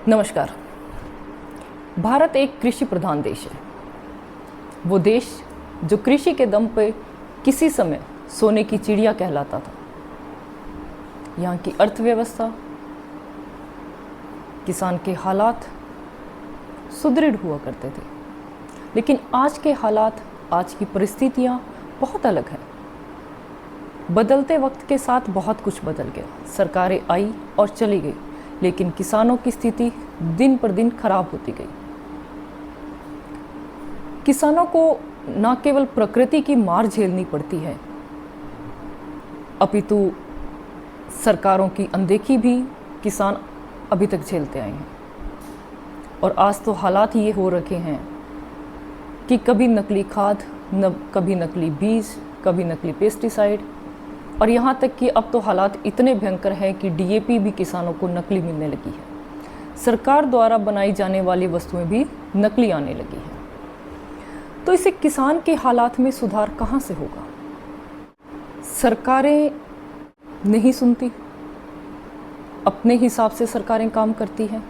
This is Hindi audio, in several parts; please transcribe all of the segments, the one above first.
नमस्कार। भारत एक कृषि प्रधान देश है। वो देश जो कृषि के दम पे किसी समय सोने की चिड़िया कहलाता था। यहाँ की अर्थव्यवस्था, किसान के हालात सुदृढ़ हुआ करते थे, लेकिन आज के हालात, आज की परिस्थितियाँ बहुत अलग हैं। बदलते वक्त के साथ बहुत कुछ बदल गया। सरकारें आई और चली गई, लेकिन किसानों की स्थिति दिन पर दिन खराब होती गई। किसानों को न केवल प्रकृति की मार झेलनी पड़ती है, अपितु सरकारों की अनदेखी भी किसान अभी तक झेलते आए हैं। और आज तो हालात ये हो रखे हैं कि कभी नकली खाद, कभी नकली बीज, कभी नकली पेस्टिसाइड, और यहाँ तक कि अब तो हालात इतने भयंकर हैं कि डीएपी भी किसानों को नकली मिलने लगी है। सरकार द्वारा बनाई जाने वाली वस्तुएं भी नकली आने लगी हैं। तो इसे किसान के हालात में सुधार कहाँ से होगा? सरकारें नहीं सुनती, अपने हिसाब से सरकारें काम करती हैं।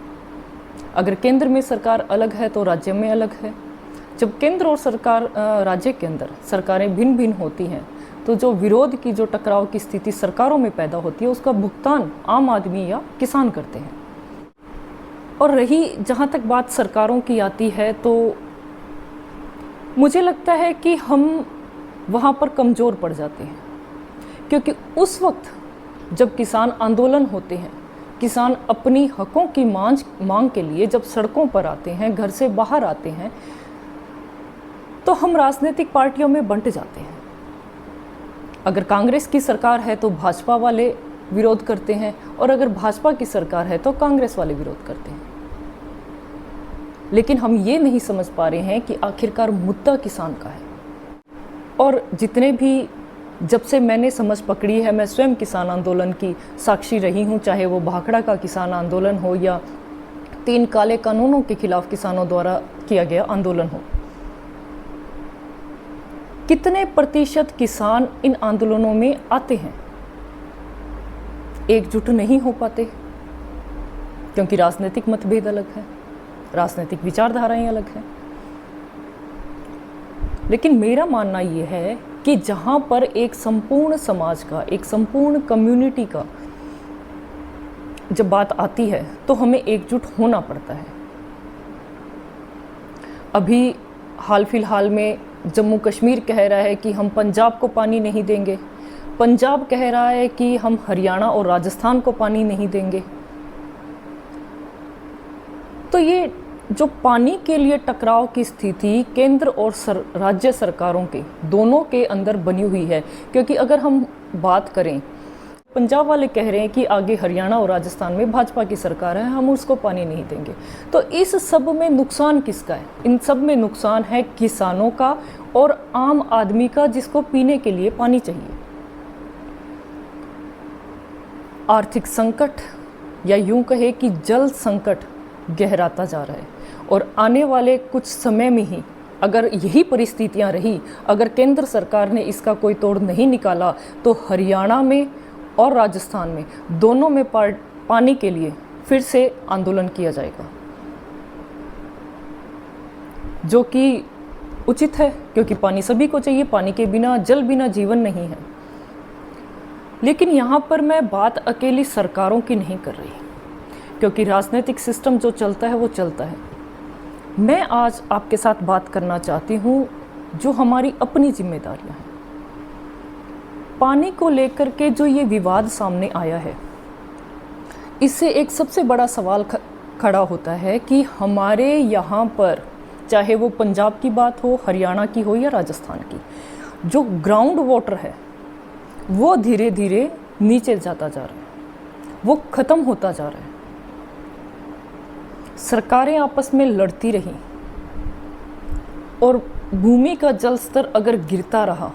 अगर केंद्र में सरकार अलग है तो राज्य में अलग है। जब केंद्र और सरकार राज्य के अंदर सरकारें भिन्न भिन्न होती हैं, तो जो विरोध की, जो टकराव की स्थिति सरकारों में पैदा होती है, उसका भुगतान आम आदमी या किसान करते हैं। और रही जहाँ तक बात सरकारों की आती है, तो मुझे लगता है कि हम वहाँ पर कमज़ोर पड़ जाते हैं, क्योंकि उस वक्त जब किसान आंदोलन होते हैं, किसान अपनी हकों की मांग के लिए जब सड़कों पर आते हैं, घर से बाहर आते हैं, तो हम राजनीतिक पार्टियों में बंट जाते हैं। अगर कांग्रेस की सरकार है तो भाजपा वाले विरोध करते हैं, और अगर भाजपा की सरकार है तो कांग्रेस वाले विरोध करते हैं। लेकिन हम ये नहीं समझ पा रहे हैं कि आखिरकार मुद्दा किसान का है। और जितने भी, जब से मैंने समझ पकड़ी है, मैं स्वयं किसान आंदोलन की साक्षी रही हूँ, चाहे वो भाखड़ा का किसान आंदोलन हो या 3 काले कानूनों के खिलाफ किसानों द्वारा किया गया आंदोलन हो। कितने प्रतिशत किसान इन आंदोलनों में आते हैं, एकजुट नहीं हो पाते, क्योंकि राजनीतिक मतभेद अलग है, राजनीतिक विचारधाराएं अलग हैं। लेकिन मेरा मानना यह है कि जहां पर एक संपूर्ण समाज का, एक संपूर्ण कम्युनिटी का जब बात आती है, तो हमें एकजुट होना पड़ता है। अभी हाल फिलहाल में जम्मू कश्मीर कह रहा है कि हम पंजाब को पानी नहीं देंगे, पंजाब कह रहा है कि हम हरियाणा और राजस्थान को पानी नहीं देंगे। तो ये जो पानी के लिए टकराव की स्थिति केंद्र और राज्य सरकारों के दोनों के अंदर बनी हुई है। क्योंकि अगर हम बात करें, पंजाब वाले कह रहे हैं कि आगे हरियाणा और राजस्थान में भाजपा की सरकार है, हम उसको पानी नहीं देंगे। तो इस सब में नुकसान किसका है? इन सब में नुकसान है किसानों का और आम आदमी का, जिसको पीने के लिए पानी चाहिए। आर्थिक संकट, या यूं कहे कि जल संकट गहराता जा रहा है। और आने वाले कुछ समय में ही अगर यही परिस्थितियां रही, अगर केंद्र सरकार ने इसका कोई तोड़ नहीं निकाला, तो हरियाणा में और राजस्थान में दोनों में पानी के लिए फिर से आंदोलन किया जाएगा, जो कि उचित है, क्योंकि पानी सभी को चाहिए। पानी के बिना, जल बिना जीवन नहीं है। लेकिन यहाँ पर मैं बात अकेली सरकारों की नहीं कर रही, क्योंकि राजनीतिक सिस्टम जो चलता है वो चलता है। मैं आज आपके साथ बात करना चाहती हूँ जो हमारी अपनी जिम्मेदारियाँ हैं। पानी को लेकर के जो ये विवाद सामने आया है, इससे एक सबसे बड़ा सवाल खड़ा होता है कि हमारे यहाँ पर, चाहे वो पंजाब की बात हो, हरियाणा की हो या राजस्थान की, जो ग्राउंड वाटर है वो धीरे धीरे नीचे जाता जा रहा है, वो ख़त्म होता जा रहा है। सरकारें आपस में लड़ती रहीं और भूमि का जल स्तर अगर गिरता रहा,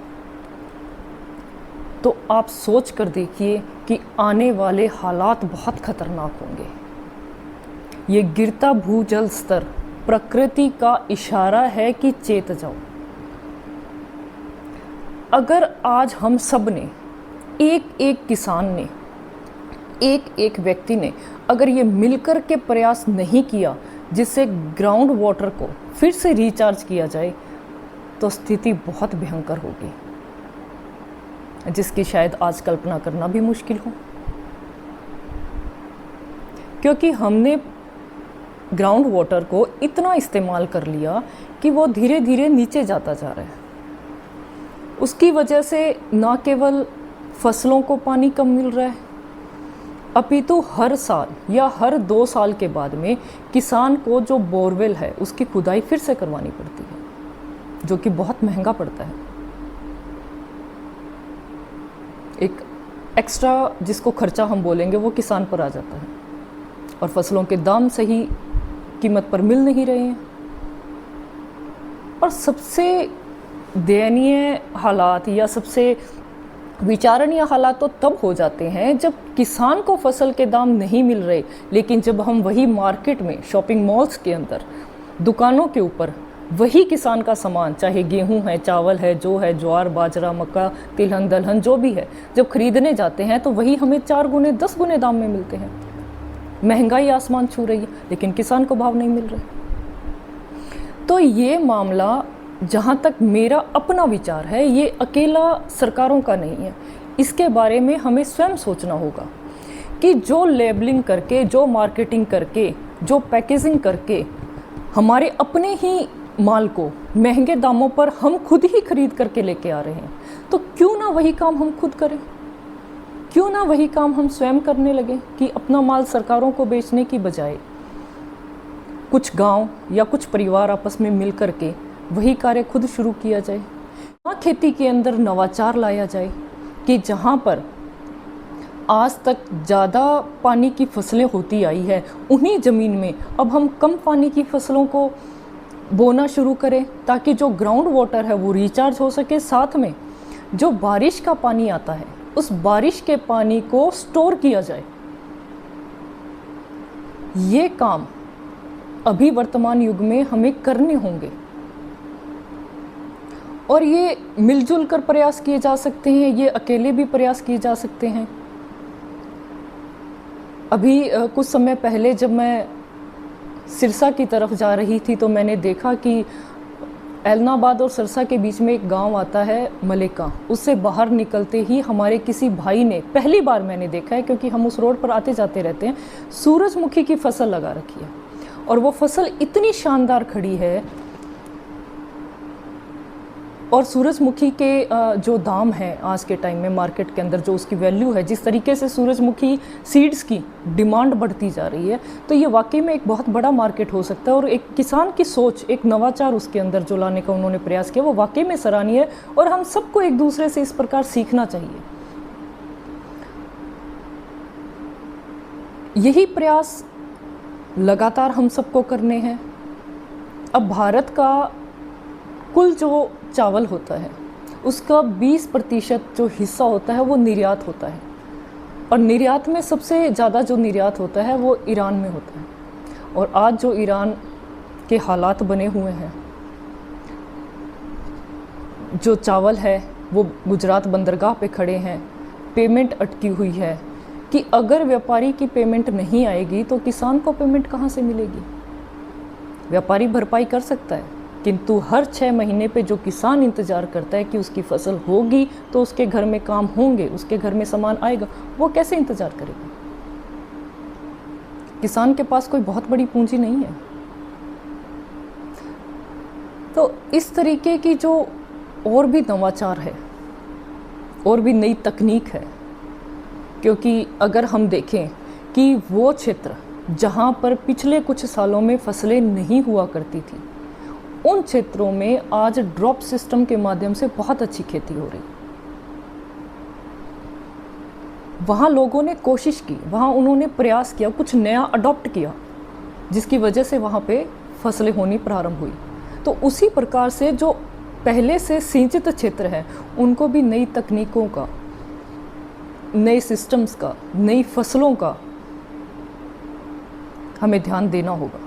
तो आप सोच कर देखिए कि आने वाले हालात बहुत खतरनाक होंगे। ये गिरता भूजल स्तर प्रकृति का इशारा है कि चेत जाओ। अगर आज हम सब ने, एक एक किसान ने एक एक व्यक्ति ने अगर ये मिलकर के प्रयास नहीं किया जिससे ग्राउंड वाटर को फिर से रिचार्ज किया जाए, तो स्थिति बहुत भयंकर होगी, जिसकी शायद आज कल्पना करना भी मुश्किल हो। क्योंकि हमने ग्राउंड वाटर को इतना इस्तेमाल कर लिया कि वो धीरे धीरे नीचे जाता जा रहा है। उसकी वजह से ना केवल फसलों को पानी कम मिल रहा है, अपितु हर साल या हर 2 साल के बाद में किसान को जो बोरवेल है उसकी खुदाई फिर से करवानी पड़ती है, जो कि बहुत महंगा पड़ता है। एक एक्स्ट्रा जिसको खर्चा हम बोलेंगे वो किसान पर आ जाता है, और फसलों के दाम सही कीमत पर मिल नहीं रहे हैं। और सबसे दयनीय हालात या सबसे विचारणीय हालात तो तब हो जाते हैं जब किसान को फसल के दाम नहीं मिल रहे, लेकिन जब हम वही मार्केट में, शॉपिंग मॉल्स के अंदर, दुकानों के ऊपर वही किसान का सामान, चाहे गेहूं है, चावल है, जो है, ज्वार, बाजरा, मक्का, तिलहन, दलहन, जो भी है, जब खरीदने जाते हैं तो वही हमें 4 गुने 10 गुने दाम में मिलते हैं। महंगाई आसमान छू रही है, लेकिन किसान को भाव नहीं मिल रहे। तो ये मामला, जहाँ तक मेरा अपना विचार है, ये अकेला सरकारों का नहीं है। इसके बारे में हमें स्वयं सोचना होगा कि जो लेबलिंग करके, जो मार्केटिंग करके, जो पैकेजिंग करके हमारे अपने ही माल को महंगे दामों पर हम खुद ही खरीद करके लेके आ रहे हैं, तो क्यों ना वही काम हम खुद करें, क्यों ना वही काम हम स्वयं करने लगे कि अपना माल सरकारों को बेचने की बजाय कुछ गांव या कुछ परिवार आपस में मिल करके वही कार्य खुद शुरू किया जाए। वहाँ खेती के अंदर नवाचार लाया जाए कि जहाँ पर आज तक ज़्यादा पानी की फसलें होती आई है, उन्हीं ज़मीन में अब हम कम पानी की फसलों को बोना शुरू करें, ताकि जो ग्राउंड वाटर है वो रिचार्ज हो सके। साथ में जो बारिश का पानी आता है, उस बारिश के पानी को स्टोर किया जाए। ये काम अभी वर्तमान युग में हमें करने होंगे, और ये मिलजुल कर प्रयास किए जा सकते हैं, ये अकेले भी प्रयास किए जा सकते हैं। अभी कुछ समय पहले जब मैं सिरसा की तरफ जा रही थी तो मैंने देखा कि ऐलनाबाद और सिरसा के बीच में एक गांव आता है मलेका। उससे बाहर निकलते ही हमारे किसी भाई ने, पहली बार मैंने देखा है क्योंकि हम उस रोड पर आते जाते रहते हैं, सूरजमुखी की फसल लगा रखी है। और वो फसल इतनी शानदार खड़ी है, और सूरजमुखी के जो दाम हैं आज के टाइम में मार्केट के अंदर, जो उसकी वैल्यू है, जिस तरीके से सूरजमुखी सीड्स की डिमांड बढ़ती जा रही है, तो ये वाकई में एक बहुत बड़ा मार्केट हो सकता है। और एक किसान की सोच, एक नवाचार उसके अंदर जो लाने का उन्होंने प्रयास किया, वो वाकई में सराहनीय है, और हम सबको एक दूसरे से इस प्रकार सीखना चाहिए। यही प्रयास लगातार हम सबको करने हैं। अब भारत का कुल जो चावल होता है उसका 20% जो हिस्सा होता है वो निर्यात होता है, और निर्यात में सबसे ज़्यादा जो निर्यात होता है वो ईरान में होता है। और आज जो ईरान के हालात बने हुए हैं, जो चावल है वो गुजरात बंदरगाह पे खड़े हैं, पेमेंट अटकी हुई है कि अगर व्यापारी की पेमेंट नहीं आएगी तो किसान को पेमेंट कहाँ से मिलेगी। व्यापारी भरपाई कर सकता है, किंतु हर 6 महीने पे जो किसान इंतज़ार करता है कि उसकी फसल होगी तो उसके घर में काम होंगे, उसके घर में सामान आएगा, वो कैसे इंतज़ार करेगा। किसान के पास कोई बहुत बड़ी पूंजी नहीं है। तो इस तरीके की जो और भी नवाचार है, और भी नई तकनीक है, क्योंकि अगर हम देखें कि वो क्षेत्र जहाँ पर पिछले कुछ सालों में फसलें नहीं हुआ करती थी, उन क्षेत्रों में आज ड्रॉप सिस्टम के माध्यम से बहुत अच्छी खेती हो रही। वहाँ लोगों ने कोशिश की, वहाँ उन्होंने प्रयास किया, कुछ नया अडॉप्ट किया, जिसकी वजह से वहाँ पे फसलें होनी प्रारंभ हुई। तो उसी प्रकार से जो पहले से सिंचित क्षेत्र है, उनको भी नई तकनीकों का, नए सिस्टम्स का, नई फसलों का हमें ध्यान देना होगा।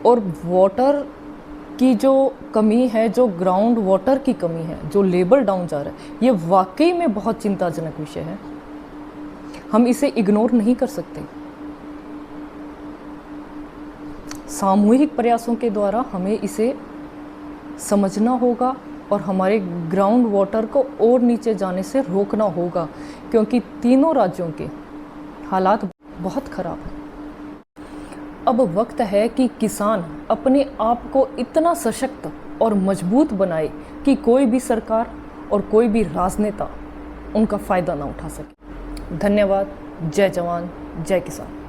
और वाटर की जो कमी है, जो ग्राउंड वाटर की कमी है, जो लेवल डाउन जा रहा है, ये वाकई में बहुत चिंताजनक विषय है। हम इसे इग्नोर नहीं कर सकते। सामूहिक प्रयासों के द्वारा हमें इसे समझना होगा और हमारे ग्राउंड वाटर को और नीचे जाने से रोकना होगा, क्योंकि तीनों राज्यों के हालात बहुत खराब हैं। अब वक्त है कि किसान अपने आप को इतना सशक्त और मजबूत बनाए कि कोई भी सरकार और कोई भी राजनेता उनका फ़ायदा ना उठा सके। धन्यवाद। जय जवान, जय किसान।